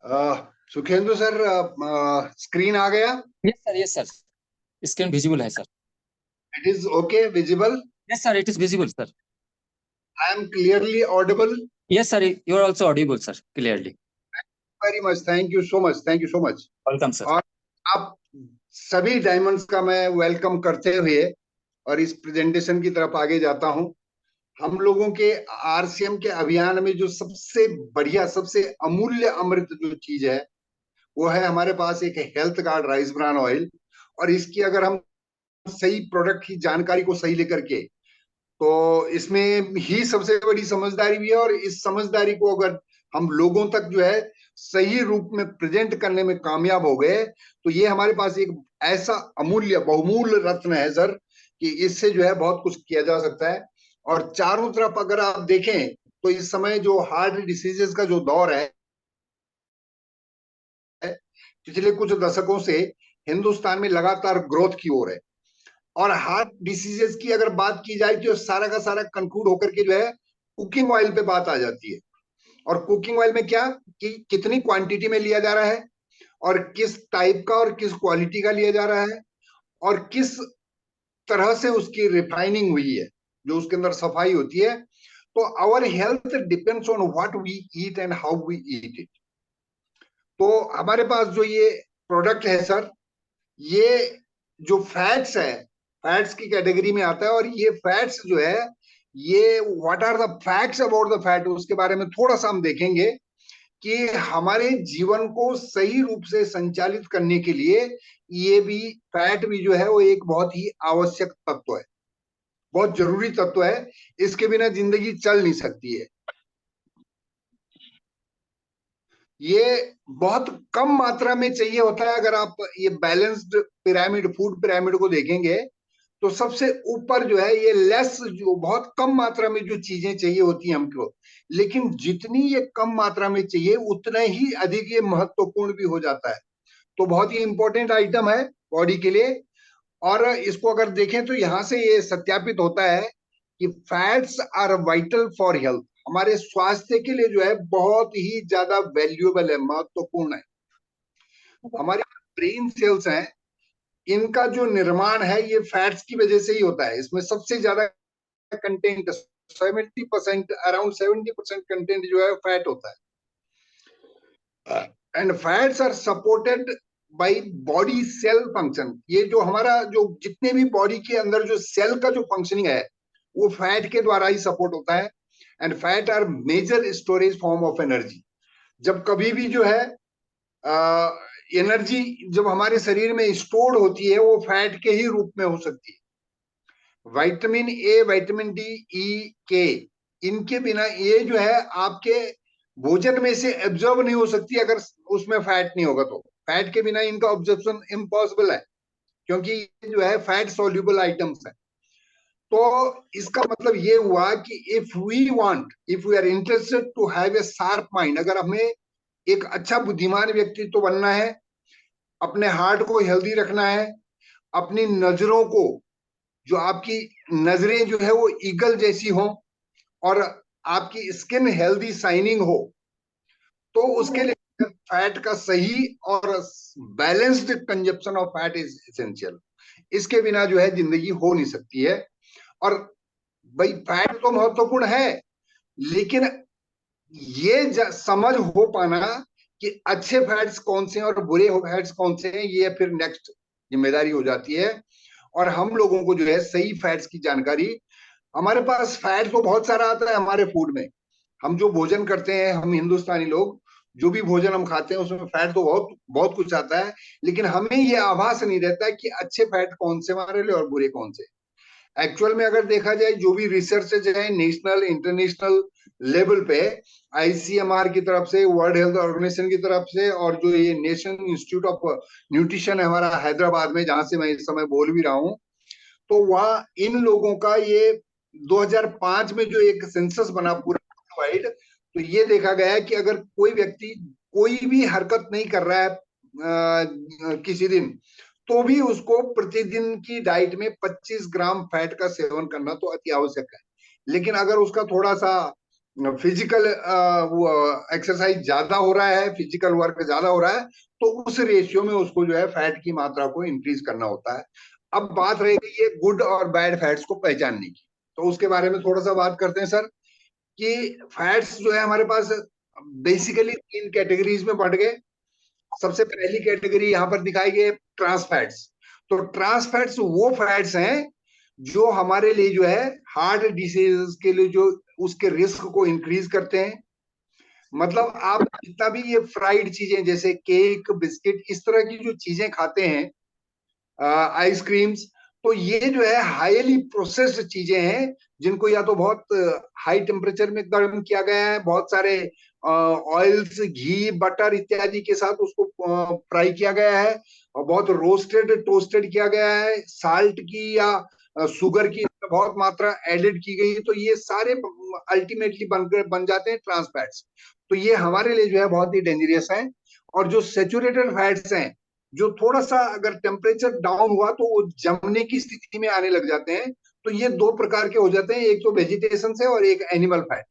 Sukhendu sir, screen आ गया? Yes sir, yes sir. Screen visible है sir. It is okay, visible? Yes sir, it is visible sir. I am clearly audible? Yes sir, you are also audible sir, clearly. Very much, thank you so much, thank you so much. Welcome sir. और आप सभी diamonds का मैं welcome करते हुए और इस presentation की तरफ आगे जाता हूं। हम लोगों के आरसीएम के अभियान में जो सबसे बढ़िया, सबसे अमूल्य अमृत जो चीज है, वो है हमारे पास एक health card rice bran oil. और इसकी अगर हम सही प्रोडक्ट की जानकारी को सही लेकर के, तो इसमें ही सबसे बड़ी समझदारी भी है। और इस समझदारी को अगर हम लोगों तक जो है सही रूप में प्रेजेंट करने में कामयाब हो गए, तो ये हमारे पास एक ऐसा अमूल्य बहुमूल्य रत्न है सर, कि इससे जो है बहुत कुछ किया जा सकता है। और चारों तरफ अगर आप देखें, तो इस समय जो हार्ट डिसीजेस का जो दौर है, पिछले कुछ दशकों से हिंदुस्तान में लगातार ग्रोथ की ओर है। और हार्ट डिसीजेस की अगर बात की जाए, तो सारा का सारा कंक्लूड होकर के जो है कुकिंग ऑयल पे बात आ जाती है। और कुकिंग ऑयल में क्या, कि कितनी क्वांटिटी में लिया जा रहा है, और किस टाइप का और किस क्वालिटी का लिया जा रहा है, और किस तरह से उसकी रिफाइनिंग हुई है, जो उसके अंदर सफाई होती है। तो our health depends on what we eat and how we eat it. तो हमारे पास जो ये प्रोडक्ट है सर, ये जो फैट्स है, फैट्स की कैटेगरी में आता है। और ये फैट्स जो है, ये what are the facts about the fat, उसके बारे में थोड़ा सा हम देखेंगे कि हमारे जीवन को सही रूप से संचालित करने के लिए ये भी, फैट भी जो है वो एक बहुत ही आवश्यक तत्व है, बहुत जरूरी तत्व है। इसके बिना जिंदगी चल नहीं सकती है। ये बहुत कम मात्रा में चाहिए होता है। अगर आप ये बैलेंस्ड पिरामिड, फूड पिरामिड को देखेंगे, तो सबसे ऊपर जो है ये लेस, जो बहुत कम मात्रा में जो चीजें चाहिए होती हैं हमको, लेकिन जितनी ये कम मात्रा में चाहिए उतना ही अधिक ये महत्वपूर्ण भी हो जाता है। तो बहुत ही इंपॉर्टेंट आइटम है बॉडी के लिए। और इसको अगर देखें, तो यहां से ये सत्यापित होता है कि fats are vital for health, हमारे स्वास्थ्य के लिए जो है बहुत ही ज्यादा वैल्यूएबल है, महत्वपूर्ण है। हमारे ब्रेन सेल्स हैं, इनका जो निर्माण है ये फैट्स की वजह से ही होता है। इसमें सबसे ज्यादा कंटेंट, 70%, अराउंड 70% कंटेंट जो है फैट होता है। And fats are supported by body cell function. ये जो हमारा, जो जितने भी बॉडी के अंदर जो सेल का जो फंक्शनिंग है, वो फैट के द्वारा ही सपोर्ट होता है। And fat are major storage form of energy. जब कभी भी जो है एनर्जी जब हमारे शरीर में स्टोर्ड होती है, वो फैट के ही रूप में हो सकती है। विटामिन ए, विटामिन डी, ई, के, इनके बिना ये जो है आपके भोजन में से एब्जॉर्ब नहीं हो सकती, अगर उसमें फैट नहीं होगा तो। फैट के बिना इनका ऑब्जॉर्प्शन इम्पॉसिबल है, क्योंकि ये जो है फैट सोल्यूबल आइटम्स है। तो इसका मतलब ये हुआ कि if we are interested to have a sharp mind, अगर हमें एक अच्छा बुद्धिमान व्यक्तित्व बनना है, अपने हार्ट को हेल्दी रखना है, अपनी नजरों को, जो आपकी नजरें जो है वो ईगल जैसी हो, और आपकी स्किन हेल्दी शाइनिंग हो, तो उसके लिए फैट का सही और balanced consumption of fat is essential. इसके बिना जो है जिंदगी हो नहीं सकती है। और भाई फैट तो महत्वपूर्ण है, लेकिन ये समझ हो पाना कि अच्छे फैट्स कौन से हैं और बुरे फैट्स कौन से हैं, ये फिर नेक्स्ट जिम्मेदारी हो जाती है। और हम लोगों को जो है सही फैट्स की जानकारी, हमारे पास फैट तो बहुत सारा आता है हमारे फूड में। हम जो भोजन करते हैं, हम हिंदुस्तानी लोग जो भी भोजन हम खाते हैं, उसमें फैट तो बहुत बहुत कुछ आता है, लेकिन हमें ये आभास नहीं रहता है कि अच्छे फैट कौन से हमारे लिए और बुरे कौन से। एक्चुअल में अगर देखा जाए, जो भी रिसर्च है नेशनल इंटरनेशनल लेवल पे, आईसीएमआर की तरफ से, वर्ल्ड हेल्थ ऑर्गेनाइजेशन की तरफ से, और जो ये नेशनल इंस्टीट्यूट ऑफ न्यूट्रिशन है हमारा हैदराबाद में, जहां से मैं इस समय बोल भी रहा हूँ, तो वहाँ इन लोगों का ये 2005 में जो एक सेंसस बना पूरा वर्ल्ड वाइड, तो ये देखा गया है कि अगर कोई व्यक्ति कोई भी हरकत नहीं कर रहा है किसी दिन, तो भी उसको प्रतिदिन की डाइट में 25 ग्राम फैट का सेवन करना तो अति आवश्यक है। लेकिन अगर उसका थोड़ा सा फिजिकल वो एक्सरसाइज ज्यादा हो रहा है, फिजिकल वर्क ज्यादा हो रहा है, तो उस रेशियो में उसको जो है फैट की मात्रा को इंक्रीज करना होता है। अब बात रह गई है गुड और बैड फैट्स को पहचानने की, तो उसके बारे में थोड़ा सा बात करते हैं सर। कि फैट्स जो है हमारे पास बेसिकली तीन कैटेगरीज में बढ़ गए। सबसे पहली कैटेगरी यहाँ पर दिखाई गई ट्रांस फैट्स। तो ट्रांस फैट्स वो फैट्स हैं जो हमारे लिए जो है हार्ट डिसीज के लिए जो उसके रिस्क को इंक्रीज करते हैं। मतलब आप जितना भी ये फ्राइड चीजें जैसे केक बिस्किट इस तरह की जो चीजें खाते हैं, आइसक्रीम्स, तो ये जो है हाईली प्रोसेस्ड चीजें हैं जिनको या तो बहुत हाई टेम्परेचर में गर्म किया गया है, बहुत सारे ऑयल्स घी बटर इत्यादि के साथ उसको फ्राई किया गया है, और बहुत रोस्टेड टोस्टेड किया गया है, साल्ट की या शुगर की बहुत मात्रा एडेड की गई है, तो ये सारे अल्टीमेटली बन जाते हैं ट्रांस फैट्स। तो ये हमारे लिए जो है बहुत ही डेंजरस है। और जो सेचुरेटेड फैट्स हैं, जो थोड़ा सा अगर टेम्परेचर डाउन हुआ तो वो जमने की स्थिति में आने लग जाते हैं। तो ये दो प्रकार के हो जाते हैं, एक तो वेजिटेशन से और एक एनिमल फैट।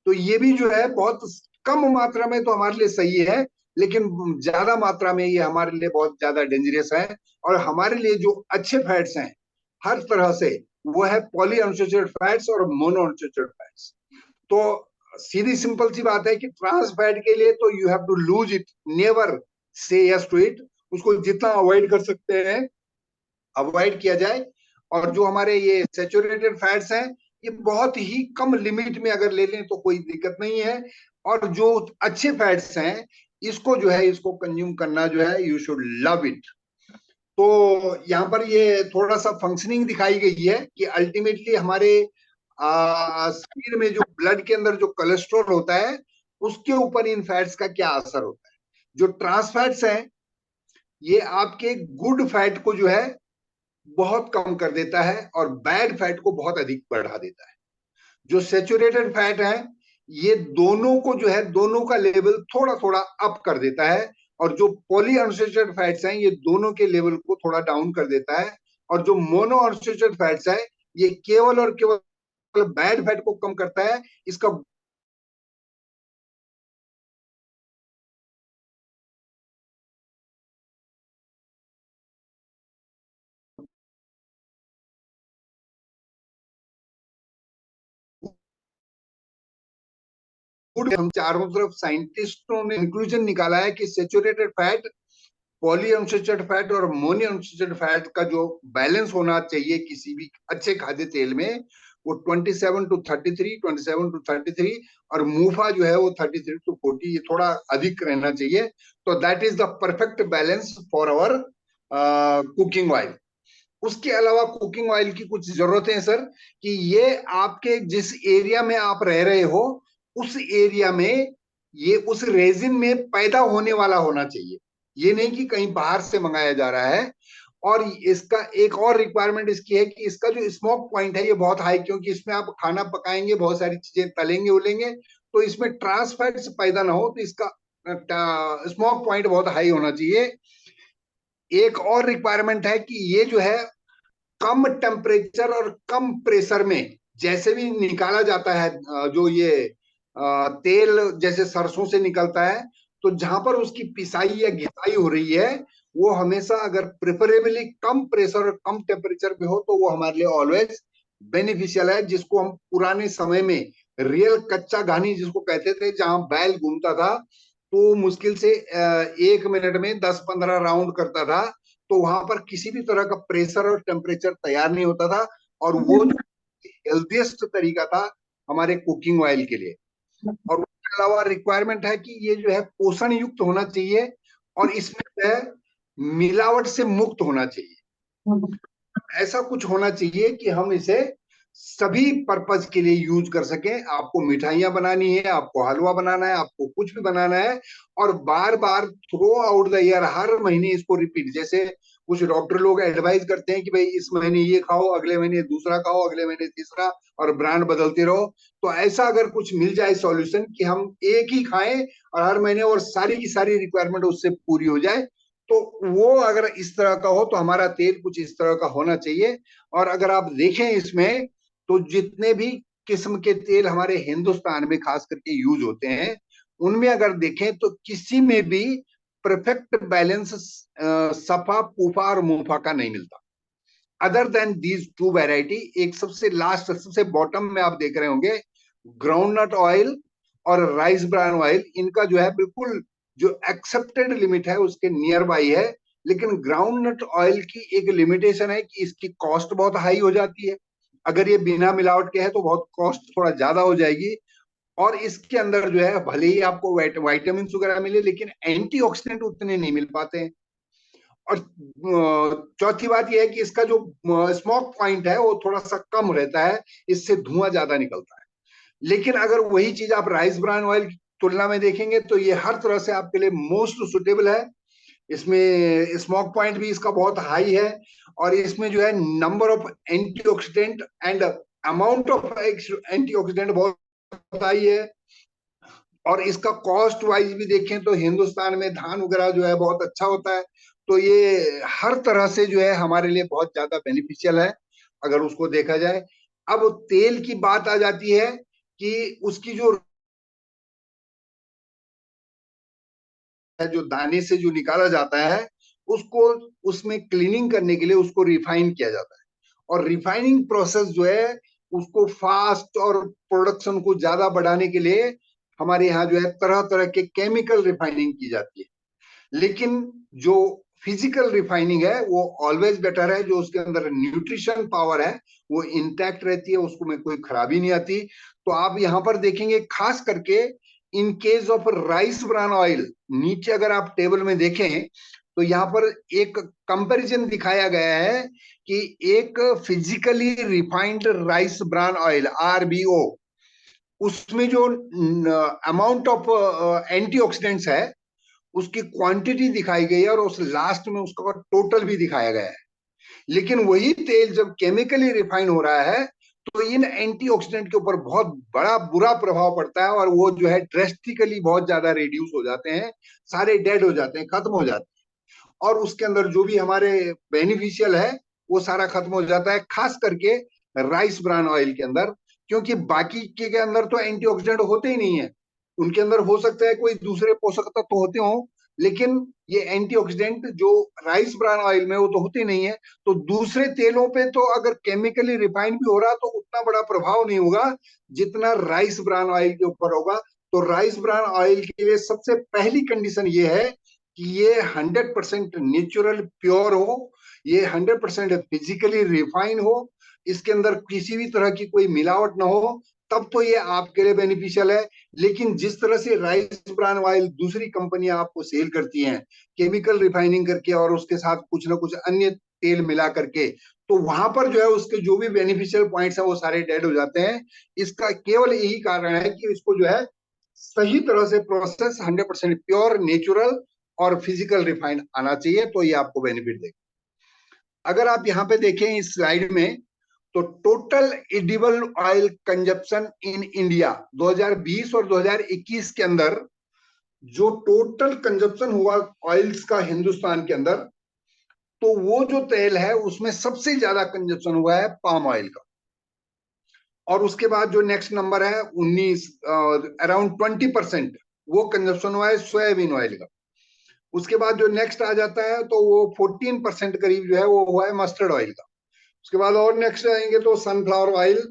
तो ये भी जो है बहुत कम मात्रा में तो हमारे लिए सही है, लेकिन ज्यादा मात्रा में ये हमारे लिए बहुत ज्यादा डेंजरस है। और हमारे लिए जो अच्छे फैट्स हैं हर तरह से, वो है पॉली अनसैचुरेटेड फैट्स और मोनो अनसैचुरेटेड फैट्स। तो सीधी सिंपल सी बात है कि ट्रांस फैट के लिए तो you have to lose it, never say yes to it. उसको जितना अवॉइड कर सकते हैं अवॉइड किया जाए। और जो हमारे ये सेचुरेटेड फैट्स हैं, ये बहुत ही कम लिमिट में अगर ले लें तो कोई दिक्कत नहीं है। और जो अच्छे फैट्स हैं, इसको जो है इसको कंज्यूम करना जो है यू शुड लव इट। तो यहाँ पर ये थोड़ा सा फंक्शनिंग दिखाई गई है कि अल्टीमेटली हमारे शरीर में जो ब्लड के अंदर जो कोलेस्ट्रॉल होता है, उसके ऊपर इन फैट्स का क्या असर होता है। जो ट्रांस फैट्स हैं, ये आपके गुड फैट को जो है बहुत कम कर देता है और बैड फैट को बहुत अधिक बढ़ा देता है। जो सेचुरेटेड फैट है, ये दोनों को जो है दोनों का लेवल थोड़ा थोड़ा अप कर देता है। और जो पॉली अनसैचुरेटेड फैट्स हैं, ये दोनों के लेवल को थोड़ा डाउन कर देता है। और जो मोनो अनसैचुरेटेड फैट्स है, ये केवल और केवल बैड फैट को कम करता है। इसका हम चारों तरफ साइंटिस्टों ने इंक्लूजन निकाला है कि saturated fat, poly unsaturated fat और मोनो अनसैचुरेटेड फैट का जो बैलेंस होना चाहिए किसी भी अच्छे खाद्य तेल में, वो 27 to 33 और मूफा जो है वो 33 to 40, ये थोड़ा अधिक रहना चाहिए। तो that is the perfect balance for our cooking oil. उसके अलावा कुकिंग ऑयल की कुछ जरूरतें हैं सर, कि ये आपके जिस एरिया में आप रह रहे हो उस एरिया में ये उस रेजिन में पैदा होने वाला होना चाहिए। ये नहीं कि कहीं बाहर से मंगाया जा रहा है। और इसका एक और रिक्वायरमेंट इसकी है कि इसका जो स्मोक पॉइंट है ये बहुत हाई, क्योंकि इसमें आप खाना पकाएंगे, बहुत सारी चीजें तलेंगे उलेंगे, तो इसमें ट्रांस फैट्स पैदा ना हो, तो इसका स्मोक पॉइंट बहुत हाई होना चाहिए। एक और रिक्वायरमेंट है कि ये जो है कम टेम्परेचर और कम प्रेशर में जैसे भी निकाला जाता है, जो ये तेल जैसे सरसों से निकलता है, तो जहां पर उसकी पिसाई या घिसाई हो रही है, वो हमेशा अगर प्रेफरेबली कम प्रेशर और कम टेम्परेचर पे हो तो वो हमारे लिए ऑलवेज बेनिफिशियल है। जिसको हम पुराने समय में रियल कच्चा घानी जिसको कहते थे, जहां बैल घूमता था तो मुश्किल से 1 मिनट में 10-15 राउंड करता था, तो वहां पर किसी भी तरह का प्रेशर और टेम्परेचर तैयार नहीं होता था। और वो हेल्थीएस्ट तरीका था हमारे कुकिंग ऑयल के लिए। और उसके अलावा रिक्वायरमेंट है कि ये जो है पोषण युक्त होना चाहिए और इसमें जो है मिलावट से मुक्त होना चाहिए। ऐसा कुछ होना चाहिए कि हम इसे सभी पर्पज के लिए यूज कर सकें। आपको मिठाइयां बनानी है, आपको हलवा बनाना है, आपको कुछ भी बनाना है, और बार बार थ्रू आउट द ईयर हर महीने इसको रिपीट। जैसे कुछ डॉक्टर लोग एडवाइस करते हैं कि भाई इस महीने ये खाओ, अगले महीने दूसरा खाओ, अगले महीने तीसरा, और ब्रांड बदलते रहो। तो ऐसा अगर कुछ मिल जाए सॉल्यूशन कि हम एक ही खाएं और हर महीने और सारी की सारी रिक्वायरमेंट उससे पूरी हो जाए, तो वो अगर इस तरह का हो तो हमारा तेल कुछ इस तरह का होना चाहिए। और अगर आप देखें इसमें, तो जितने भी किस्म के तेल हमारे हिंदुस्तान में खास करके यूज होते हैं, उनमें अगर देखें तो किसी में भी परफेक्ट बैलेंस सफा पूफा और मुफा का नहीं मिलता। Other than these two variety, एक सबसे लास्ट सबसे बॉटम में आप देख रहे होंगे ग्राउंडनट ऑयल और राइस ब्रान ऑयल, इनका जो है बिल्कुल जो एक्सेप्टेड लिमिट है उसके नियर बाई है। लेकिन ग्राउंडनट ऑयल की एक लिमिटेशन है कि इसकी कॉस्ट बहुत हाई हो जाती है, अगर ये बिना मिलावट के है तो बहुत कॉस्ट थोड़ा ज्यादा हो जाएगी। और इसके अंदर जो है भले ही आपको वाइटामिन वगैरह मिले लेकिन एंटीऑक्सीडेंट उतने नहीं मिल पाते हैं। और चौथी बात यह है कि इसका जो स्मोक पॉइंट है वो थोड़ा सा कम रहता है, इससे धुआं ज्यादा निकलता है। लेकिन अगर वही चीज आप राइस ब्रान ऑयल की तुलना में देखेंगे तो ये हर तरह से आपके लिए मोस्ट सुटेबल है। इसमें स्मोक पॉइंट भी इसका बहुत हाई है, और इसमें जो है number of antioxidant and amount of antioxidant बहुत हाई है। और इसका कॉस्ट वाइज भी देखें तो हिंदुस्तान में धान वगैरह जो है बहुत अच्छा होता है, तो ये हर तरह से जो है हमारे लिए बहुत ज्यादा बेनिफिशियल है अगर उसको देखा जाए। अब तेल की बात आ जाती है कि उसकी जो दाने से जो निकाला जाता है उसको उसमें क्लीनिंग करने के लिए उसको रिफाइन किया जाता है, और रिफाइनिंग प्रोसेस जो है उसको फास्ट और प्रोडक्शन को ज्यादा बढ़ाने के लिए हमारे यहाँ जो है तरह तरह के केमिकल रिफाइनिंग की जाती है। लेकिन जो फिजिकल रिफाइनिंग है वो ऑलवेज बेटर है, जो उसके अंदर न्यूट्रिशन पावर है वो इंटैक्ट रहती है, उसको में कोई खराबी नहीं आती। तो आप यहाँ पर देखेंगे खास करके in case of rice bran oil, नीचे अगर आप टेबल में देखें तो यहाँ पर एक कंपैरिजन दिखाया गया है कि एक physically refined rice bran oil RBO, उसमें जो अमाउंट ऑफ एंटीऑक्सीडेंट्स है उसकी क्वांटिटी दिखाई गई है, और उस लास्ट में उसका टोटल भी दिखाया गया है। लेकिन वही तेल जब केमिकली रिफाइन हो रहा है तो इन एंटीऑक्सीडेंट के ऊपर बहुत बड़ा बुरा प्रभाव पड़ता है, और वो जो है ड्रेस्टिकली बहुत ज्यादा रिड्यूस हो जाते हैं, सारे डेड हो जाते हैं, खत्म हो जाते हैं, और उसके अंदर जो भी हमारे बेनिफिशियल है वो सारा खत्म हो जाता है, खास करके राइस ब्रान ऑयल के अंदर। क्योंकि बाकी के अंदर तो एंटीऑक्सीडेंट होते ही नहीं है, उनके अंदर हो सकता है कोई दूसरे पोषक तत्व तो होते हो, लेकिन ये एंटीऑक्सीडेंट जो राइस ब्रान ऑयल में वो तो होते नहीं है। तो दूसरे तेलों पे तो अगर केमिकली रिफाइन भी हो रहा तो उतना बड़ा प्रभाव नहीं होगा जितना राइस ब्रान ऑयल के ऊपर होगा। तो राइस ब्रान ऑयल के लिए सबसे पहली कंडीशन ये है कि ये 100% नेचुरल प्योर हो, ये 100% फिजिकली रिफाइन हो, इसके अंदर किसी भी तरह की कोई मिलावट ना हो, तब तो ये आपके लिए बेनिफिशियल है। लेकिन जिस तरह से राइस ब्रान ऑयल दूसरी कंपनियां आपको सेल करती हैं केमिकल रिफाइनिंग करके और उसके साथ कुछ ना कुछ अन्य तेल मिला करके, तो वहां पर जो है उसके जो भी बेनिफिशियल पॉइंट्स है वो सारे डेड हो जाते हैं। इसका केवल यही कारण है कि इसको जो है सही तरह से प्रोसेस 100% प्योर नेचुरल और फिजिकल रिफाइंड आना चाहिए, तो ये आपको बेनिफिट देगा। अगर आप यहाँ पे देखें इस स्लाइड में तो total edible oil consumption in India 2020 और 2021 के अंदर जो टोटल कंजप्शन हुआ ऑयल्स का हिंदुस्तान के अंदर, तो वो जो तेल है उसमें सबसे ज्यादा कंजप्शन हुआ है पाम ऑयल का, और उसके बाद जो नेक्स्ट नंबर है 19 अराउंड 20% वो कंजप्शन हुआ है सोयाबीन ऑयल का। उसके बाद जो नेक्स्ट आ जाता है तो वो 14% करीब जो है वो हुआ है मस्टर्ड ऑयल का। उसके बाद और नेक्स्ट आएंगे तो सनफ्लावर ऑयल,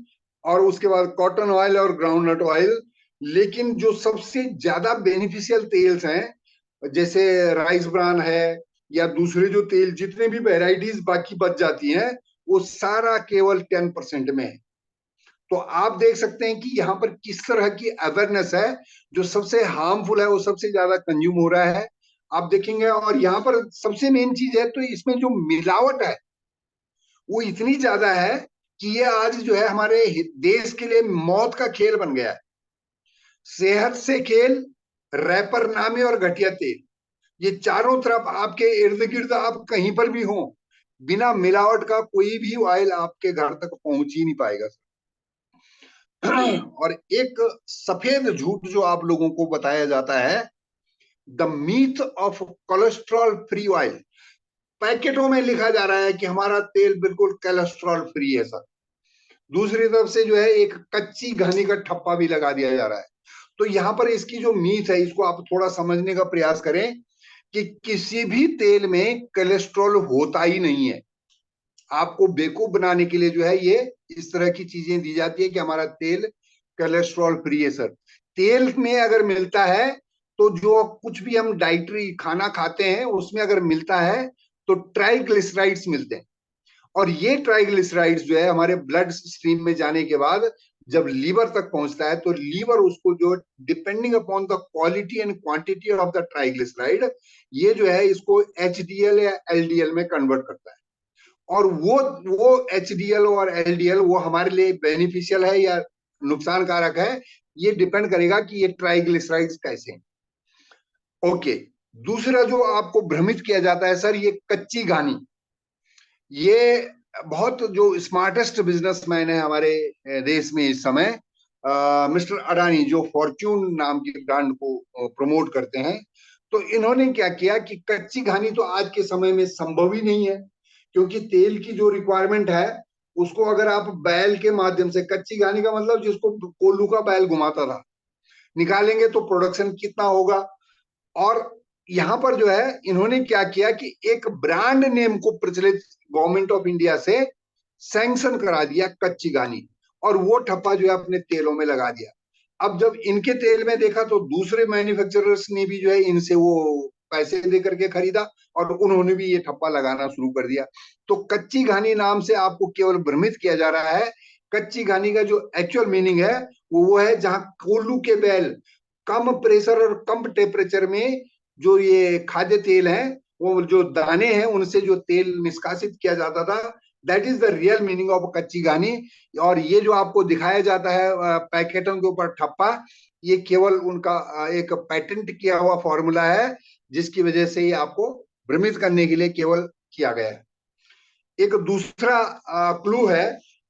और उसके बाद कॉटन ऑयल और ग्राउंडनट ऑयल। लेकिन जो सबसे ज्यादा बेनिफिशियल तेल्स हैं जैसे राइस ब्रान है या दूसरे जो तेल जितने भी वेराइटीज बाकी बच जाती हैं वो सारा केवल 10% में है। तो आप देख सकते हैं कि यहाँ पर किस तरह की अवेयरनेस है, जो सबसे हार्मफुल है वो सबसे ज्यादा कंज्यूम हो रहा है आप देखेंगे। और यहाँ पर सबसे मेन चीज है तो इसमें जो मिलावट है वो इतनी ज्यादा है कि ये आज जो है हमारे देश के लिए मौत का खेल बन गया है। सेहत से खेल, रैपर नामे और घटिया तेल, ये चारों तरफ आपके इर्द गिर्द आप कहीं पर भी हो, बिना मिलावट का कोई भी ऑयल आपके घर तक पहुंच ही नहीं पाएगा। और एक सफेद झूठ जो आप लोगों को बताया जाता है, the myth of cholesterol free oil. पैकेटों में लिखा जा रहा है कि हमारा तेल बिल्कुल कोलेस्ट्रॉल फ्री है सर, दूसरी तरफ से जो है एक कच्ची घानी का ठप्पा भी लगा दिया जा रहा है। तो यहाँ पर इसकी जो मीथ है इसको आप थोड़ा समझने का प्रयास करें कि किसी भी तेल में कोलेस्ट्रॉल होता ही नहीं है। आपको बेवकूफ बनाने के लिए जो है ये इस तरह की चीजें दी जाती है कि हमारा तेल कोलेस्ट्रॉल फ्री है। सर, तेल में अगर मिलता है तो जो कुछ भी हम डाइटरी खाना खाते हैं उसमें अगर मिलता है तो ट्राइग्लिसराइड्स मिलते हैं, और ये ट्राइग्लिसराइड्स जो है हमारे ब्लड स्ट्रीम में जाने के बाद जब लीवर तक पहुंचता है तो लीवर उसको जो depending upon the quality and quantity of the triglyceride, ये जो है इसको एचडीएल या एलडीएल में कन्वर्ट करता है। और वो एचडीएल और एलडीएल वो हमारे लिए बेनिफिशियल है या नुकसानकारक है, ये डिपेंड करेगा कि ये ट्राइग्लिसराइड्स कैसे हैं। ओके, दूसरा जो आपको भ्रमित किया जाता है सर, ये कच्ची घानी। ये बहुत जो स्मार्टेस्ट बिजनेसमैन है हमारे देश में इस समय, मिस्टर अडानी, जो फॉर्च्यून नाम की ब्रांड को प्रमोट करते हैं, तो इन्होंने क्या किया कि कच्ची घानी तो आज के समय में संभव ही नहीं है, क्योंकि तेल की जो रिक्वायरमेंट है उसको अगर आप बैल के माध्यम से, कच्ची घानी का मतलब जिसको कोल्लू का बैल घुमाता था, निकालेंगे तो प्रोडक्शन कितना होगा। और यहां पर जो है इन्होंने क्या किया कि एक ब्रांड नेम को प्रचलित गवर्नमेंट ऑफ इंडिया से सैंक्शन करा दिया कच्ची घानी, और वो ठप्पा जो है अपने तेलों में लगा दिया। अब जब इनके तेल में देखा तो दूसरे मैन्युफैक्चरर्स ने भी जो है इनसे वो पैसे दे करके खरीदा और उन्होंने भी ये ठप्पा लगाना शुरू कर दिया। तो कच्ची घानी नाम से आपको केवल भ्रमित किया जा रहा है। कच्ची घानी का जो एक्चुअल मीनिंग है वो है जहां कोल्लू के बैल कम प्रेशर और कम टेम्परेचर में जो ये खाद्य तेल है, वो जो दाने हैं उनसे जो तेल निष्कासित किया जाता था, that is the real meaning of कच्ची घानी। और ये जो आपको दिखाया जाता है पैकेटों के ऊपर ठप्पा, ये केवल उनका एक पेटेंट किया हुआ फॉर्मूला है, जिसकी वजह से ये आपको भ्रमित करने के लिए केवल किया गया है। एक दूसरा क्लू है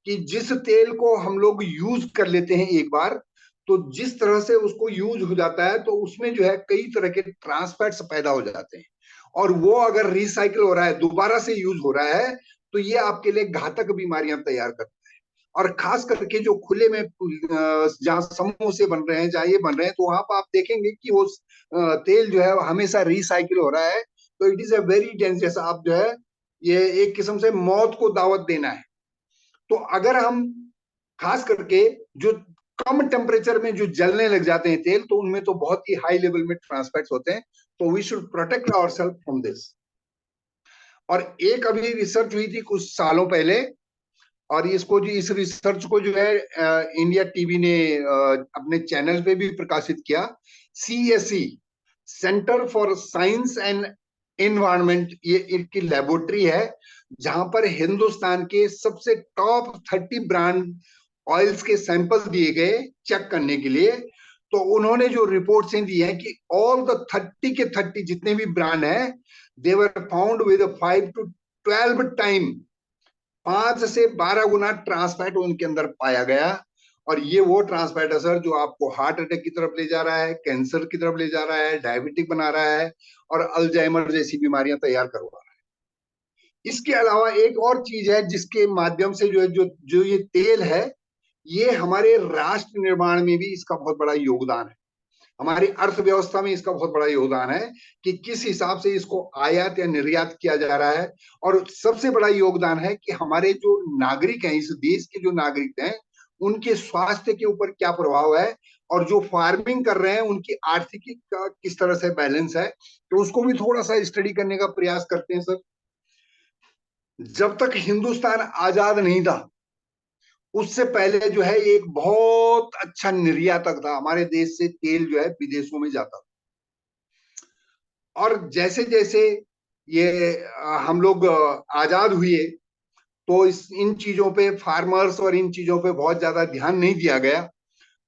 कि जिस तेल को हम लोग यूज कर लेते हैं एक बार, तो जिस तरह से उसको यूज हो जाता है तो उसमें जो है कई तरह के ट्रांसफैट्स पैदा हो जाते हैं, और वो अगर रिसाइकिल हो रहा है, दोबारा से यूज हो रहा है, तो ये आपके लिए घातक बीमारियां तैयार करता है। और खास करके जो खुले में जहाँ समोसे बन रहे हैं, जहाँ ये बन रहे हैं, तो वहां पर आप देखेंगे कि वो तेल जो है हमेशा रिसाइकिल हो रहा है। तो it is a very dangerous, आप जो है ये एक किस्म से मौत को दावत देना है। तो अगर हम खास करके जो कम टेम्परेचर में जो जलने लग जाते हैं तेल, तो उनमें तो बहुत ही हाई लेवल में ट्रांसफैट्स होते हैं। तो we should protect our self from this. और एक अभी रिसर्च हुई थी कुछ सालों पहले, और इसको जो इस रिसर्च को जो है इंडिया टीवी ने अपने चैनल पे भी प्रकाशित किया। CSE, centre for science and environment, ये इनकी लेबोरेटरी है जहां पर हिंदुस्तान के सबसे टॉप 30 ब्रांड ऑयल्स के सैंपल दिए गए चेक करने के लिए। तो उन्होंने जो रिपोर्ट्स दी है कि ऑल द 30 के 30 जितने भी ब्रांड हैं, they were found with 5 to 12 time, 5 से 12 गुना ट्रांसफैट उनके अंदर पाया गया। और ये वो ट्रांसफैट है सर जो आपको हार्ट अटैक की तरफ ले जा रहा है, कैंसर की तरफ ले जा रहा है, डायबिटिक बना रहा है, और अल्जाइमर जैसी बीमारियां तैयार करवा रहा है। इसके अलावा एक और चीज है जिसके माध्यम से जो है जो ये तेल है, ये हमारे राष्ट्र निर्माण में भी इसका बहुत बड़ा योगदान है। हमारी अर्थव्यवस्था में इसका बहुत बड़ा योगदान है कि किस हिसाब से इसको आयात या निर्यात किया जा रहा है। और सबसे बड़ा योगदान है कि हमारे जो नागरिक हैं, इस देश के जो नागरिक हैं, उनके स्वास्थ्य के ऊपर क्या प्रभाव है, और जो फार्मिंग कर रहे हैं उनकी आर्थिकी का किस तरह से बैलेंस है, तो उसको भी थोड़ा सा स्टडी करने का प्रयास करते हैं सर। जब तक हिंदुस्तान आजाद नहीं था, उससे पहले जो है एक बहुत अच्छा निर्यातक था, हमारे देश से तेल जो है विदेशों में जाता था। और जैसे जैसे ये हम लोग आजाद हुए, तो इस इन चीजों पे फार्मर्स और इन चीजों पे बहुत ज्यादा ध्यान नहीं दिया गया।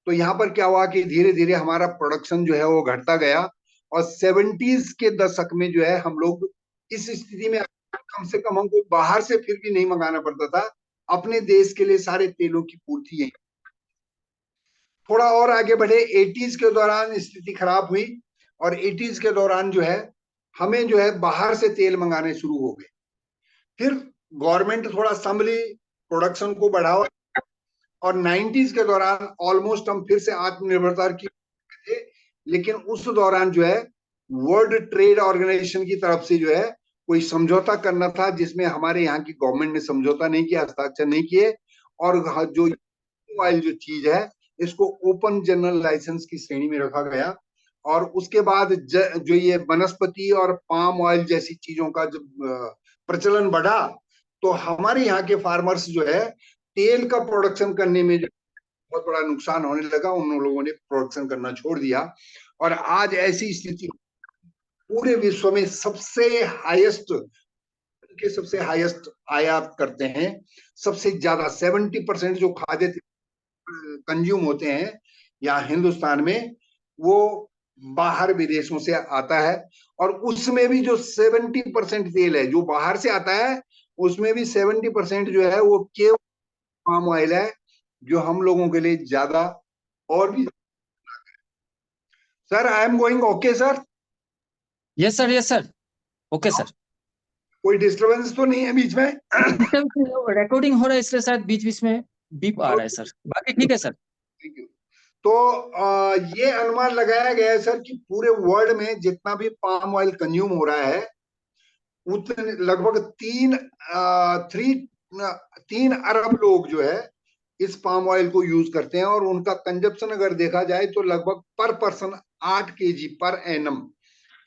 तो यहाँ पर क्या हुआ कि धीरे धीरे हमारा प्रोडक्शन जो है वो घटता गया, और 70s के दशक में जो है हम लोग इस स्थिति में, कम से कम हमको बाहर से फिर भी नहीं मंगाना पड़ता था, अपने देश के लिए सारे तेलों की पूर्ति यही। थोड़ा और आगे बढ़े, 80s के दौरान स्थिति खराब हुई, और 80s के दौरान जो है हमें जो है बाहर से तेल मंगाने शुरू हो गए। फिर गवर्नमेंट थोड़ा संभली, प्रोडक्शन को बढ़ावा, और 90s के दौरान ऑलमोस्ट हम फिर से आत्मनिर्भरता की थे, लेकिन उस दौरान जो है वर्ल्ड ट्रेड ऑर्गेनाइजेशन की तरफ से जो है कोई समझौता करना था, जिसमें हमारे यहाँ की गवर्नमेंट ने समझौता नहीं किया, हस्ताक्षर नहीं किए, और जो ऑयल जो चीज है इसको ओपन जनरल लाइसेंस की श्रेणी में रखा गया। और उसके बाद जो ये वनस्पति और पाम ऑयल जैसी चीजों का जब प्रचलन बढ़ा, तो हमारे यहाँ के फार्मर्स जो है तेल का प्रोडक्शन करने में जो बहुत बड़ा नुकसान होने लगा, उन लोगों ने प्रोडक्शन करना छोड़ दिया। और आज ऐसी स्थिति पूरे विश्व में सबसे हाईएस्ट आयात करते हैं, सबसे ज्यादा 70% जो खाद्य कंज्यूम होते हैं यहाँ हिंदुस्तान में, वो बाहर विदेशों से आता है। और उसमें भी जो 70% तेल है जो बाहर से आता है, उसमें भी 70% जो है वो केवल पाम ऑयल है, जो हम लोगों के लिए ज्यादा और भी। Sir I am going okay sir? Yes sir, yes sir, okay sir. कोई डिस्टरबेंस तो नहीं है बीच में? रिकॉर्डिंग हो रहा है इसलिए शायद बीच बीच में बीप आ रहा है सर, बाकी ठीक है सर। Thank you. तो ये अनुमान लगाया गया है सर कि पूरे वर्ल्ड में जितना भी पाम ऑयल कंज्यूम हो रहा है, उतने लगभग 3 अरब लोग जो है इस पाम ऑयल को यूज करते हैं, और उनका कंजप्शन अगर देखा जाए तो लगभग पर पर्सन 8 kg पर एनम,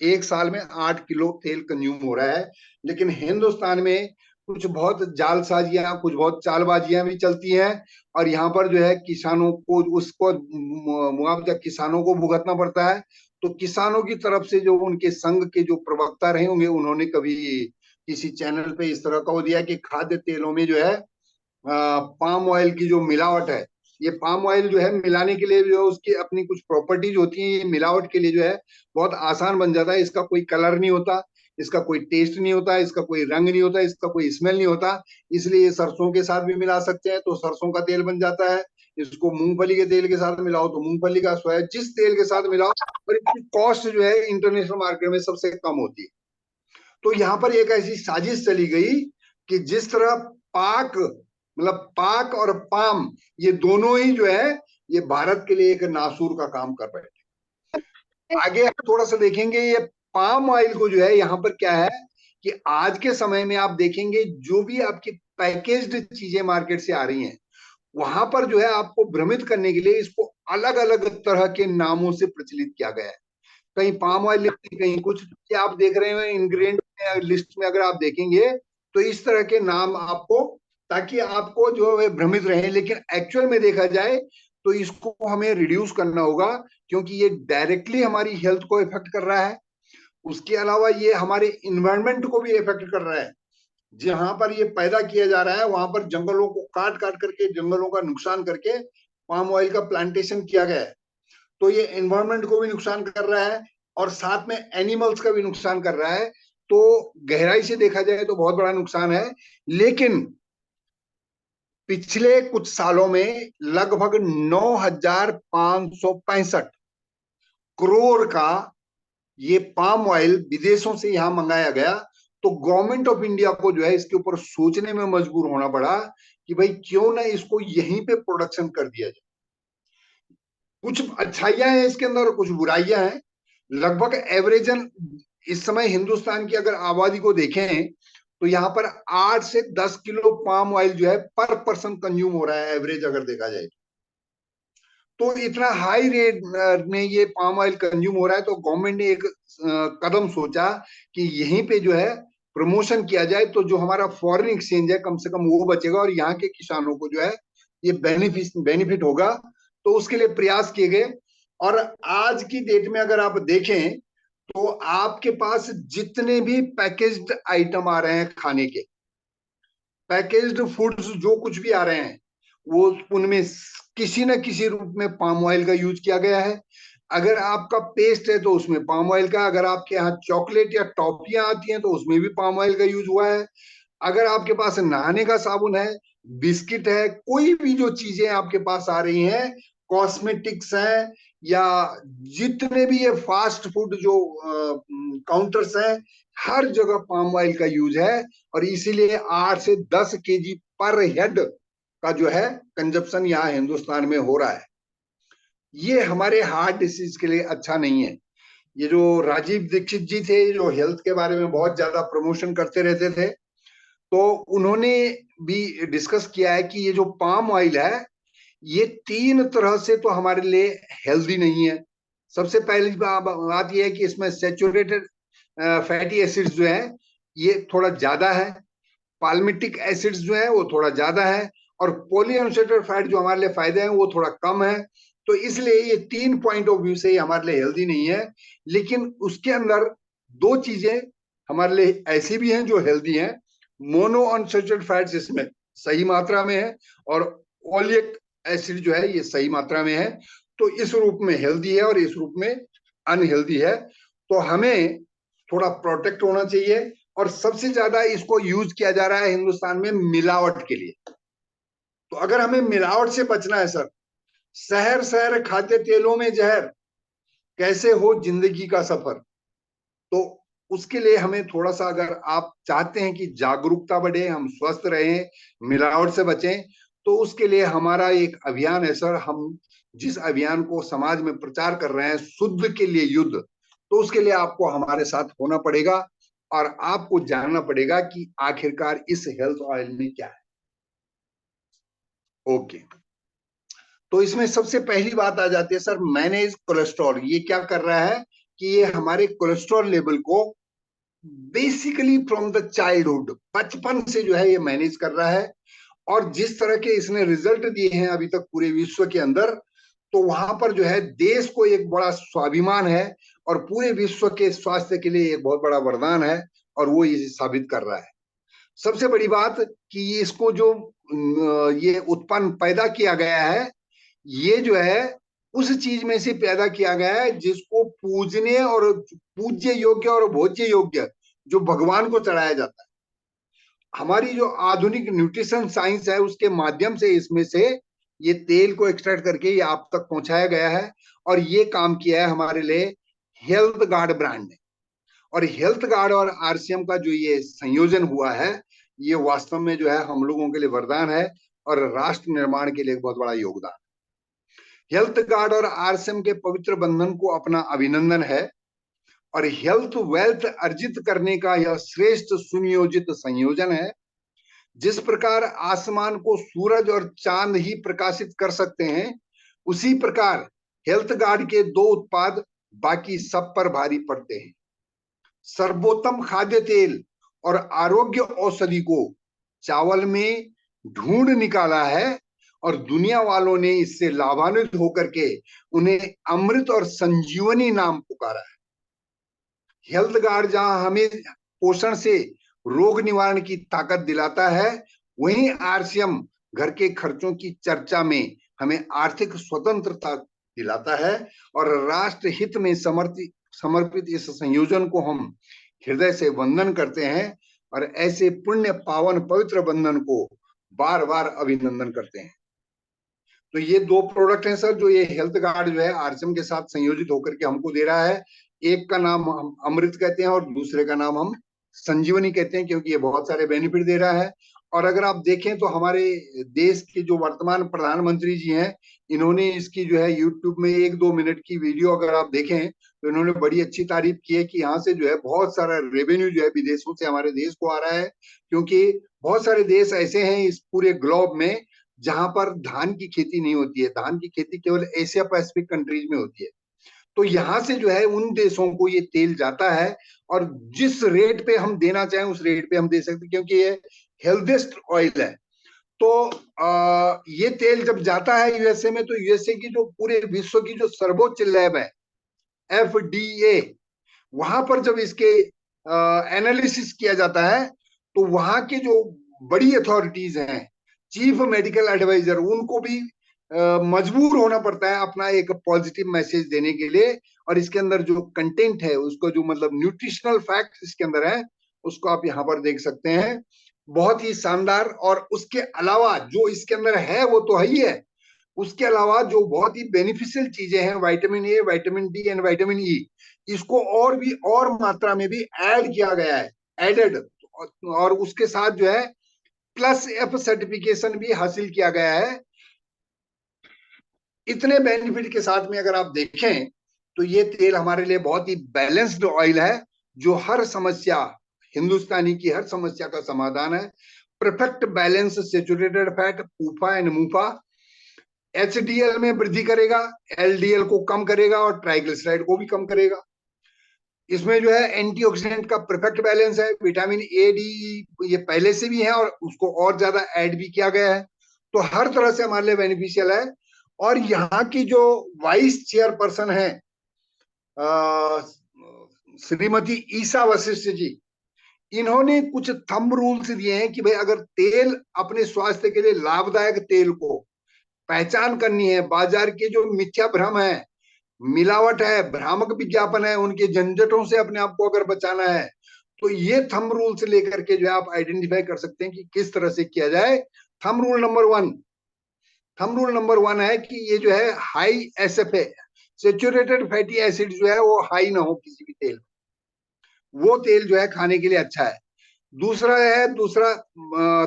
एक साल में 8 किलो तेल कंज्यूम हो रहा है। लेकिन हिंदुस्तान में कुछ बहुत जालसाजियां, कुछ बहुत चालबाजियां भी चलती हैं, और यहाँ पर जो है किसानों को उसको मुआवजा किसानों को भुगतना पड़ता है। तो किसानों की तरफ से जो उनके संघ के जो प्रवक्ता रहे होंगे, उन्होंने कभी किसी चैनल पे इस तरह का दिया कि खाद्य तेलों में जो है पाम ऑयल की जो मिलावट है, ये पाम ऑयल जो है मिलाने के लिए जो है उसकी अपनी कुछ प्रॉपर्टीज होती हैं, ये मिलावट के लिए जो है बहुत आसान बन जाता है। इसका कोई कलर नहीं होता, इसका कोई टेस्ट नहीं होता, इसका कोई रंग नहीं होता, इसका कोई स्मेल नहीं होता, इसलिए ये सरसों के साथ भी मिला सकते हैं तो सरसों का तेल बन जाता है। इसको मूंगफली के तेल के साथ मिलाओ तो मूंगफली का, सोया जिस तेल के साथ मिलाओ, और इसकी कॉस्ट जो है इंटरनेशनल मार्केट में सबसे कम होती है। तो यहाँ पर एक ऐसी साजिश चली गई कि जिस तरह पाक, मतलब पाक और पाम, ये दोनों ही जो है ये भारत के लिए एक नासूर का काम कर रहे हैं। आगे हम थोड़ा सा देखेंगे ये पाम ऑयल को जो है, यहाँ पर क्या है कि आज के समय में आप देखेंगे जो भी आपकी पैकेज्ड चीजें मार्केट से आ रही हैं, वहां पर जो है आपको भ्रमित करने के लिए इसको अलग अलग तरह के नामों से प्रचलित किया गया है। कहीं पाम ऑयल लिखते हैं, कहीं कुछ, ये आप देख रहे हैं इंग्रेडिएंट लिस्ट में अगर आप देखेंगे तो इस तरह के नाम आपको, ताकि आपको जो है भ्रमित रहे। लेकिन एक्चुअल में देखा जाए तो इसको हमें रिड्यूस करना होगा, क्योंकि ये डायरेक्टली हमारी हेल्थ को इफेक्ट कर रहा है। उसके अलावा ये हमारे इन्वायरमेंट को भी इफेक्ट कर रहा है। जहां पर ये पैदा किया जा रहा है वहां पर जंगलों को काट काट करके, जंगलों का नुकसान करके पाम ऑयल का प्लांटेशन किया गया है। तो ये एनवायरनमेंट को भी नुकसान कर रहा है और साथ में एनिमल्स का भी नुकसान कर रहा है। तो गहराई से देखा जाए तो बहुत बड़ा नुकसान है। लेकिन पिछले कुछ सालों में लगभग 9,565 करोड़ का ये पाम ऑयल विदेशों से यहां मंगाया गया। तो गवर्नमेंट ऑफ इंडिया को जो है इसके ऊपर सोचने में मजबूर होना पड़ा कि भाई क्यों ना इसको यहीं पे प्रोडक्शन कर दिया जाए। कुछ अच्छाइयां हैं इसके अंदर और कुछ बुराइयां हैं। लगभग एवरेजन इस समय हिंदुस्तान की अगर आबादी को देखें तो यहाँ पर 8 से 10 किलो पाम ऑयल जो है पर पर्सन कंज्यूम हो रहा है, एवरेज अगर देखा जाए। तो इतना हाई रेट में ये पाम ऑयल कंज्यूम हो रहा है, तो गवर्नमेंट ने एक कदम सोचा कि यहीं पे जो है प्रमोशन किया जाए, तो जो हमारा फॉरेन एक्सचेंज है कम से कम वो बचेगा और यहाँ के किसानों को जो है ये बेनिफिट होगा। तो उसके लिए प्रयास किए गए। और आज की डेट में अगर आप देखें तो आपके पास जितने भी पैकेज्ड आइटम आ रहे हैं, खाने के पैकेज्ड फूड्स जो कुछ भी आ रहे हैं, वो उनमें किसी न किसी रूप में पाम ऑयल का यूज किया गया है। अगर आपका पेस्ट है तो उसमें पाम ऑयल का, अगर आपके यहाँ चॉकलेट या टॉफियां आती हैं तो उसमें भी पाम ऑयल का यूज हुआ है। अगर आपके पास नहाने का साबुन है, बिस्किट है, कोई भी जो चीजें आपके पास आ रही हैं, कॉस्मेटिक्स हैं, या जितने भी ये फास्ट फूड जो काउंटर्स हैं, हर जगह पाम ऑयल का यूज है। और इसीलिए 8 से 10 kg पर हेड का जो है कंजप्शन यहाँ हिंदुस्तान में हो रहा है। ये हमारे हार्ट डिसीज के लिए अच्छा नहीं है। ये जो राजीव दीक्षित जी थे, जो हेल्थ के बारे में बहुत ज्यादा प्रमोशन करते रहते थे, तो उन्होंने भी डिस्कस किया है कि ये जो पाम ऑयल है, ये 3 तरह से तो हमारे लिए हेल्दी नहीं है। सबसे पहली बात ये है कि इसमें सेचुरेटेड फैटी एसिड्स जो है ये थोड़ा ज्यादा है, पाल्मिटिक एसिड्स जो है वो थोड़ा ज्यादा है, और पॉलीअनसैचुरेटेड फैट जो हमारे लिए फायदे हैं वो थोड़ा कम है। तो इसलिए ये 3 पॉइंट ऑफ व्यू से ही हमारे लिए हेल्दी नहीं है। लेकिन उसके अंदर 2 चीजें हमारे लिए ऐसी भी हैं जो हेल्दी हैं। मोनो अनसैचुरेटेड फैट्स इसमें सही मात्रा में है, और ओलिक एसिड जो है ये सही मात्रा में है। तो इस रूप में हेल्दी है और इस रूप में अनहेल्दी है। तो हमें थोड़ा प्रोटेक्ट होना चाहिए। और सबसे ज्यादा इसको यूज किया जा रहा है हिंदुस्तान में मिलावट के लिए। तो अगर हमें मिलावट से बचना है सर, शहर शहर खाद्य तेलों में जहर, कैसे हो जिंदगी का सफर, तो उसके लिए हमें थोड़ा सा, अगर आप चाहते हैं कि जागरूकता बढ़े, हम स्वस्थ रहें, मिलावट से बचें, तो उसके लिए हमारा एक अभियान है सर। हम जिस अभियान को समाज में प्रचार कर रहे हैं, शुद्ध के लिए युद्ध, तो उसके लिए आपको हमारे साथ होना पड़ेगा और आपको जानना पड़ेगा कि आखिरकार इस हेल्थ ऑयल में क्या है। ओके, तो इसमें सबसे पहली बात आ जाती है सर, मैनेज कोलेस्ट्रॉल। ये क्या कर रहा है कि ये हमारे कोलेस्ट्रॉल लेवल को बेसिकली फ्रॉम द चाइल्डहुड, बचपन से जो है ये मैनेज कर रहा है। और जिस तरह के इसने रिजल्ट दिए हैं अभी तक पूरे विश्व के अंदर, तो वहां पर जो है देश को एक बड़ा स्वाभिमान है और पूरे विश्व के स्वास्थ्य के लिए एक बहुत बड़ा वरदान है, और वो ये साबित कर रहा है। सबसे बड़ी बात कि इसको जो ये उत्पन्न पैदा किया गया है, ये जो है उस चीज में से पैदा किया गया है जिसको पूजने और पूज्य योग्य और भोज्य योग्य जो भगवान को चढ़ाया जाता है। हमारी जो आधुनिक न्यूट्रिशन साइंस है उसके माध्यम से इसमें से ये तेल को एक्सट्रैक्ट करके ये आप तक पहुंचाया गया है। और ये काम किया है हमारे लिए हेल्थ गार्ड ब्रांड ने। और हेल्थ गार्ड और आरसीएम का जो ये संयोजन हुआ है, ये वास्तव में जो है हम लोगों के लिए वरदान है और राष्ट्र निर्माण के लिए एक बहुत बड़ा योगदान। हेल्थ गार्ड और आरसीएम के पवित्र बंधन को अपना अभिनंदन है। और हेल्थ वेल्थ अर्जित करने का यह श्रेष्ठ सुनियोजित संयोजन है। जिस प्रकार आसमान को सूरज और चांद ही प्रकाशित कर सकते हैं, उसी प्रकार हेल्थ गार्ड के 2 उत्पाद बाकी सब पर भारी पड़ते हैं। सर्वोत्तम खाद्य तेल और आरोग्य औषधि को चावल में ढूंढ निकाला है, और दुनिया वालों ने इससे लाभान्वित होकर के उन्हें अमृत और संजीवनी नाम पुकारा है। हेल्थ गार्ड जहां हमें पोषण से रोग निवारण की ताकत दिलाता है, वहीं आरसीएम घर के खर्चों की चर्चा में हमें आर्थिक स्वतंत्रता दिलाता है। और राष्ट्र हित में समर्पित इस संयोजन को हम हृदय से वंदन करते हैं और ऐसे पुण्य पावन पवित्र बंधन को बार बार अभिनंदन करते हैं। तो ये 2 प्रोडक्ट हैं सर जो ये हेल्थ गार्ड जो है आरसीएम के साथ संयोजित होकर के हमको दे रहा है। एक का नाम हम अमृत कहते हैं और दूसरे का नाम हम संजीवनी कहते हैं, क्योंकि ये बहुत सारे बेनिफिट दे रहा है। और अगर आप देखें तो हमारे देश के जो वर्तमान प्रधानमंत्री जी हैं, इन्होंने इसकी जो है यूट्यूब में 1-2 मिनट की वीडियो अगर आप देखें तो इन्होंने बड़ी अच्छी तारीफ की है कि यहाँ से जो है बहुत सारा रेवेन्यू जो है विदेशों से हमारे देश को आ रहा है। क्योंकि बहुत सारे देश ऐसे हैं इस पूरे ग्लोब में जहां पर धान की खेती नहीं होती है। धान की खेती केवल एशिया पैसिफिक कंट्रीज में होती है। तो यहाँ से जो है उन देशों को ये तेल जाता है, और जिस रेट पे हम देना चाहें उस रेट पे हम दे सकते हैं, क्योंकि ये हेल्थेस्ट ऑयल है। तो ये तेल जब जाता है यूएसए में, तो यूएसए की जो पूरे विश्व की जो सर्वोच्च लैब है एफडीए, वहां पर जब इसके एनालिसिस किया जाता है, तो वहां के जो बड़ी अथॉरिटीज हैं, चीफ मेडिकल एडवाइजर, उनको भी मजबूर होना पड़ता है अपना एक पॉजिटिव मैसेज देने के लिए। और इसके अंदर जो कंटेंट है, उसको जो मतलब न्यूट्रिशनल फैक्ट इसके अंदर है, उसको आप यहाँ पर देख सकते हैं। बहुत ही शानदार। और उसके अलावा जो इसके अंदर है वो तो है ही है, उसके अलावा जो बहुत ही बेनिफिशियल चीजें हैं, vitamin A, vitamin D and vitamin E, इसको और भी और मात्रा में भी ऐड किया गया है, एडेड। और उसके साथ जो है प्लस एफ सर्टिफिकेशन भी हासिल किया गया है। इतने बेनिफिट के साथ में अगर आप देखें तो ये तेल हमारे लिए बहुत ही बैलेंस्ड ऑयल है, जो हर समस्या, हिंदुस्तानी की हर समस्या का समाधान है। Perfect balance saturated fat, पूफा and मूफा, HDL में वृद्धि करेगा, एलडीएल को कम करेगा और ट्राइग्लिसराइड को भी कम करेगा। इसमें जो है एंटीऑक्सीडेंट का परफेक्ट बैलेंस है, विटामिन ए डी ये पहले से भी है और उसको और ज्यादा ऐड भी किया गया है, तो हर तरह से हमारे लिए बेनिफिशियल है। और यहाँ की जो वाइस चेयरपर्सन है श्रीमती ईसा वशिष्ठ जी, इन्होंने कुछ थंब रूल्स दिए हैं कि भाई अगर तेल अपने स्वास्थ्य के लिए लाभदायक तेल को पहचान करनी है, बाजार के जो मिथ्या भ्रम है, मिलावट है, भ्रामक विज्ञापन है, उनके झंझटों से अपने आप को अगर बचाना है, तो ये थंब रूल से लेकर के जो है आप आइडेंटिफाई कर सकते हैं कि किस तरह से किया जाए। थंब रूल नंबर वन है कि ये जो है high SFA, saturated fatty acid जो है वो हाई ना हो किसी भी तेल, वो तेल जो है खाने के लिए अच्छा है। दूसरा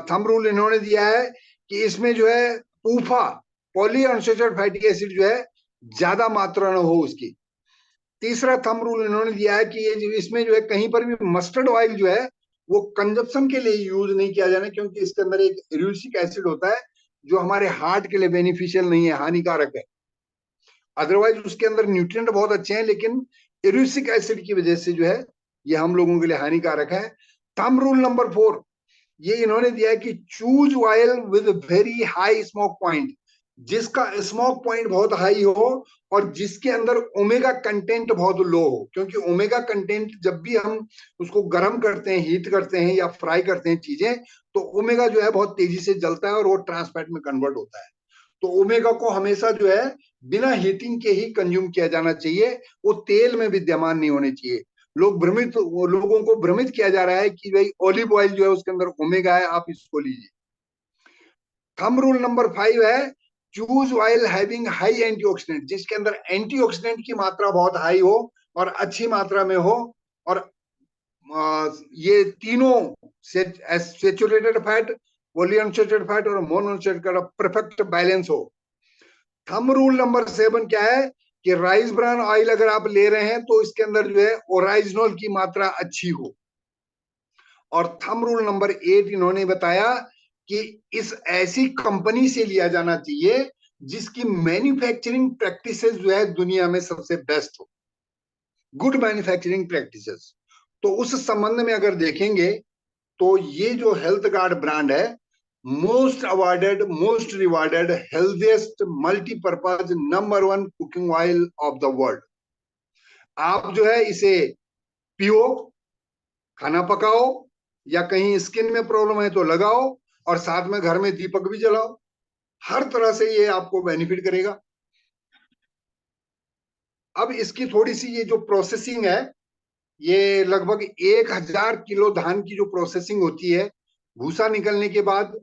थंब रूल इन्होंने दिया है कि इसमें जो है पूफा, पॉली अनसैचुरेटेड फैटी एसिड जो है ज्यादा मात्रा न हो उसकी। तीसरा थंब रूल इन्होंने दिया है कि ये इसमें जो है कहीं पर भी मस्टर्ड ऑयल जो है वो कंजप्शन के लिए यूज नहीं किया जाना, क्योंकि इसके अंदर एक इरूसिक एसिड होता है जो हमारे हार्ट के लिए बेनिफिशियल नहीं है, हानिकारक है। अदरवाइज उसके अंदर न्यूट्रिएंट बहुत अच्छे हैं, लेकिन इरूसिक एसिड की वजह से जो है ये हम लोगों के लिए हानिकारक है। थंब रूल नंबर 4 ये इन्होंने दिया है कि choose oil with very high smoke point, जिसका स्मोक पॉइंट बहुत हाई हो और जिसके अंदर ओमेगा कंटेंट बहुत लो हो, क्योंकि ओमेगा कंटेंट जब भी हम उसको गर्म करते हैं, हीट करते हैं या फ्राई करते हैं चीजें, तो ओमेगा जो है बहुत तेजी से जलता है और वो ट्रांसफैट में कन्वर्ट होता है। तो ओमेगा को हमेशा जो है बिना हीटिंग के ही कंज्यूम किया जाना चाहिए, वो तेल में विद्यमान नहीं होने चाहिए। लोगों को भ्रमित किया जा रहा है कि भाई ऑलिव ऑयल जो है उसके अंदर ओमेगा है, आप इसको लीजिए। थंब रूल नंबर 5 है choose oil having high antioxidant, जिसके अंदर एंटीऑक्सीडेंट की मात्रा बहुत हाई हो और अच्छी मात्रा में हो, और ये तीनों सेचुरेटेड फैट, पॉलीअनसैचुरेटेड फैट और मोनोअनसैचुरेटेड का परफेक्ट बैलेंस हो। थंब रूल नंबर 7 क्या है कि राइस ब्रान ऑयल अगर आप ले रहे हैं तो इसके अंदर जो है ओराइजनोल की मात्रा अच्छी हो। और थंब रूल नंबर 8 इन्होंने बताया कि इस ऐसी कंपनी से लिया जाना चाहिए जिसकी मैन्युफैक्चरिंग प्रैक्टिसेस जो है दुनिया में सबसे बेस्ट हो, गुड मैन्युफैक्चरिंग प्रैक्टिसेस। तो उस संबंध में अगर देखेंगे तो ये जो हेल्थ गार्ड ब्रांड है, most awarded, most rewarded, healthiest multipurpose number 1 cooking oil of the world. आप जो है इसे पियो, खाना पकाओ, या कहीं स्किन में प्रॉब्लम है तो लगाओ, और साथ में घर में दीपक भी जलाओ, हर तरह से ये आपको बेनिफिट करेगा। अब इसकी थोड़ी सी ये जो प्रोसेसिंग है, ये लगभग 1000 किलो धान की जो प्रोसेसिंग होती है, भूसा निकलने के बाद,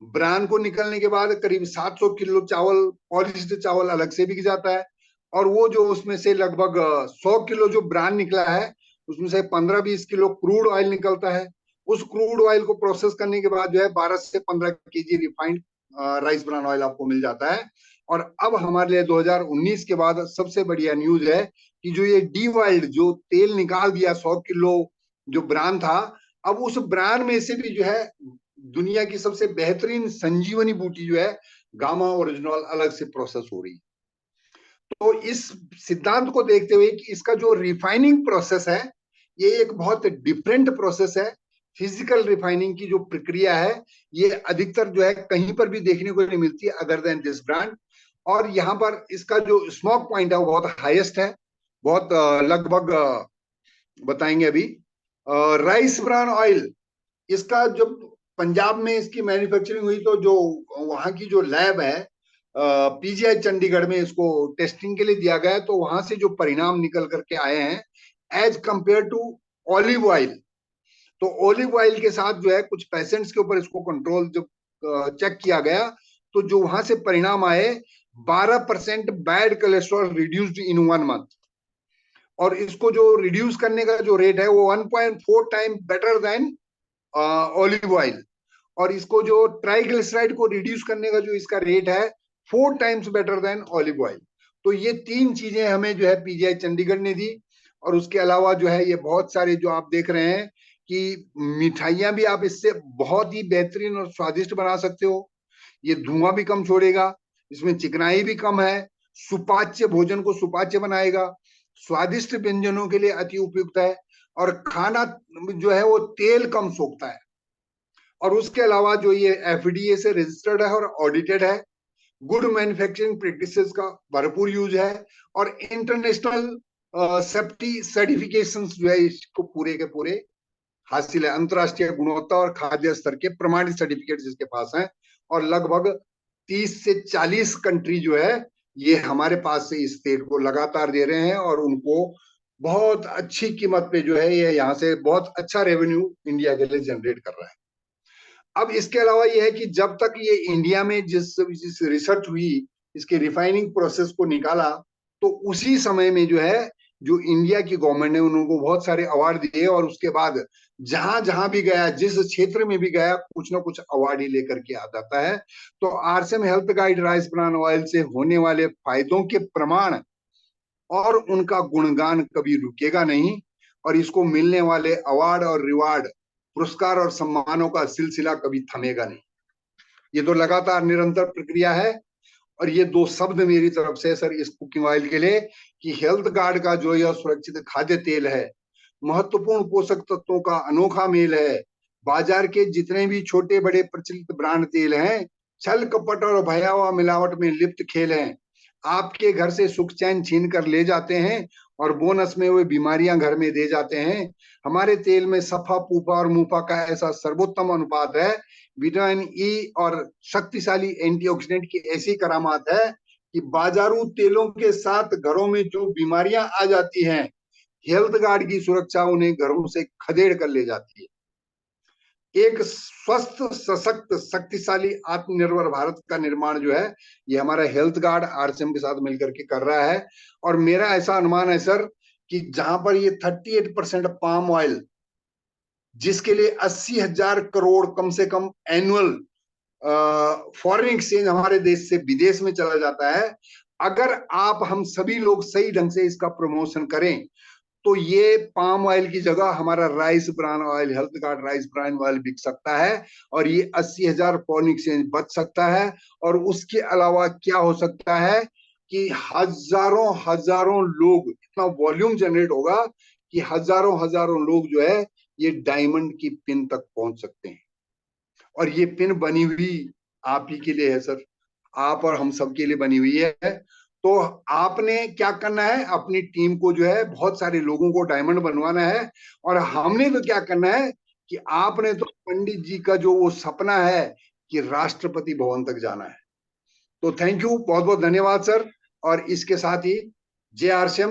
ब्रान को निकलने के बाद करीब 700 किलो चावल, पॉलिश्ड चावल अलग से बिक जाता है। और वो जो उसमें से लगभग 100 किलो जो ब्रान निकला है, उसमें से 15-20 किलो क्रूड ऑयल निकलता है। उस क्रूड ऑयल को प्रोसेस करने के बाद जो है 12 से 15 KG refined rice bran oil आपको मिल जाता है। और अब हमारे लिए 2019 के बाद सबसे बढ़िया न्यूज है कि जो ये डी वाइल्ड जो तेल निकाल दिया 100 किलो जो ब्रान था, अब उस ब्रान में से भी जो है दुनिया की सबसे बेहतरीन संजीवनी बूटी जो है गामा ओरिजिनल अलग से प्रोसेस हो रही है। तो इस सिद्धांत को देखते हुए कि इसका जो रिफाइनिंग प्रोसेस है ये एक बहुत डिफरेंट प्रोसेस है, फिजिकल रिफाइनिंग की जो प्रक्रिया है ये अधिकतर जो है कहीं पर भी देखने को नहीं मिलती अदर देन दिस ब्रांड। और यहाँ पर इसका जो स्मोक पॉइंट है वो बहुत हाईएस्ट है, बहुत लगभग बताएंगे अभी। राइस ब्रान ऑयल, इसका जब पंजाब में इसकी मैन्युफैक्चरिंग हुई तो जो वहां की जो लैब है पीजीआई चंडीगढ़ में इसको टेस्टिंग के लिए दिया गया है, तो वहां से जो परिणाम निकल करके आए हैं as compare to olive oil, तो ऑलिव ऑयल के साथ जो है कुछ पेशेंट्स के ऊपर इसको कंट्रोल जब चेक किया गया तो जो वहां से परिणाम आए 12% bad cholesterol reduced in 1 month. और इसको जो रिड्यूस करने का जो रेट है वो 1.4 time better than olive oil. और इसको जो ट्राइग्लिसराइड को रिड्यूस करने का जो इसका रेट है 4 times better than olive oil. तो ये 3 चीजें हमें जो है पीजीआई चंडीगढ़ ने दी। और उसके अलावा जो है ये बहुत सारे जो आप देख रहे हैं कि मिठाइयां भी आप इससे बहुत ही बेहतरीन और स्वादिष्ट बना सकते हो। ये धुआं भी कम छोड़ेगा, इसमें चिकनाई भी कम है, सुपाच्य भोजन को सुपाच्य बनाएगा, स्वादिष्ट व्यंजनों के लिए अति उपयुक्त है, और खाना जो है वो तेल कम सोखता है। और उसके अलावा जो ये एफडीए से रजिस्टर्ड है और ऑडिटेड है, गुड मैन्युफैक्चरिंग प्रैक्टिसेस का भरपूर यूज है, और इंटरनेशनल सेफ्टी सर्टिफिकेशंस जो है इसको पूरे के पूरे हासिल है। अंतरराष्ट्रीय गुणवत्ता और खाद्य स्तर के प्रमाणित सर्टिफिकेट जिसके पास हैं, और लगभग 30 से 40 कंट्री जो है ये हमारे पास से इस तेल को लगातार दे रहे हैं, और उनको बहुत अच्छी कीमत पे जो है ये यहाँ से बहुत अच्छा रेवेन्यू इंडिया के लिए जनरेट कर रहा है। अब इसके अलावा ये है कि जब तक ये इंडिया में जिस रिसर्च हुई, इसके रिफाइनिंग प्रोसेस को निकाला, तो उसी समय में जो है जो इंडिया की गवर्नमेंट ने उनको बहुत सारे अवार्ड दिए, और उसके बाद जहां जहां भी गया, जिस क्षेत्र में भी गया, कुछ ना कुछ अवार्ड ही लेकर के आ जाता है। तो RCM health guide rice bran oil से होने वाले फायदों के प्रमाण और उनका गुणगान कभी रुकेगा नहीं, और इसको मिलने वाले अवार्ड और रिवार्ड, पुरस्कार और सम्मानों का सिलसिला कभी थमेगा नहीं। ये तो लगातार निरंतर प्रक्रिया है। और ये 2 शब्द मेरी तरफ से सर इस कुकिंग ऑयल के लिए, कि हेल्थ गार्ड का जो यह सुरक्षित खाद्य तेल है, महत्वपूर्ण पोषक तत्वों का अनोखा मेल है, बाजार के जितने भी छोटे बड़े प्रचलित ब्रांड तेल हैं, छल कपट और भयावह मिलावट में लिप्त खेल हैं, आपके घर से सुख चैन छीन कर ले जाते हैं, और बोनस में वे बीमारियां घर में दे जाते हैं। हमारे तेल में सफा पूफा और मुफा का ऐसा सर्वोत्तम अनुपात है, विटामिन ई और शक्तिशाली एंटीऑक्सीडेंट की ऐसी करामात है कि बाजारू तेलों के साथ घरों में जो बीमारियां आ जाती हैं, हेल्थ गार्ड की सुरक्षा उन्हें घरों से खदेड़ कर ले जाती है। एक स्वस्थ, सशक्त, शक्तिशाली, आत्मनिर्भर भारत का निर्माण जो है ये हमारा हेल्थ गार्ड आरसीएम के साथ मिलकर के कर रहा है। और मेरा ऐसा अनुमान है सर कि जहां पर ये 38% पाम ऑयल, जिसके लिए 80,000 करोड़ कम से कम एनुअल फॉरेन एक्सचेंज हमारे देश से विदेश में चला जाता है, अगर आप हम सभी लोग सही ढंग से इसका प्रमोशन करें, तो ये पाम ऑयल की जगह हमारा rice bran oil, health guard rice bran oil बिक सकता है, और ये 80,000 फॉरेन एक्सचेंज बच सकता है। और उसके अलावा क्या हो सकता है कि हजारों हजारों लोग, इतना वॉल्यूम जनरेट होगा कि हजारों हजारों लोग जो है ये डायमंड की पिन तक पहुंच सकते हैं। और ये पिन बनी हुई आप ही के लिए है सर, आप और हम सब के लिए बनी हुई है। तो आपने क्या करना है, अपनी टीम को जो है बहुत सारे लोगों को डायमंड बनवाना है, और हमने तो क्या करना है कि आपने तो पंडित जी का जो वो सपना है कि राष्ट्रपति भवन तक जाना है। तो थैंक यू, बहुत बहुत धन्यवाद सर। और इसके साथ ही जे आरसीएम